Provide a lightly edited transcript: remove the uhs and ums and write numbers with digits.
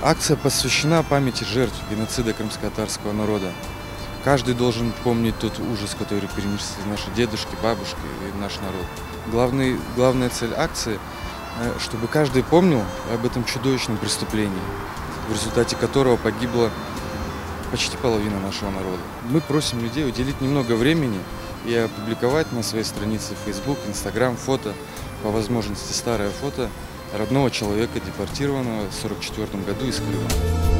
Акция посвящена памяти жертв геноцида крымско-татарского народа. Каждый должен помнить тот ужас, который перенесли наши дедушки, бабушки и наш народ. Главная цель акции – чтобы каждый помнил об этом чудовищном преступлении, в результате которого погибла почти половина нашего народа. Мы просим людей уделить немного времени и опубликовать на своей странице Facebook, Instagram фото, по возможности старое фото родного человека, депортированного в 1944 году из Крыма.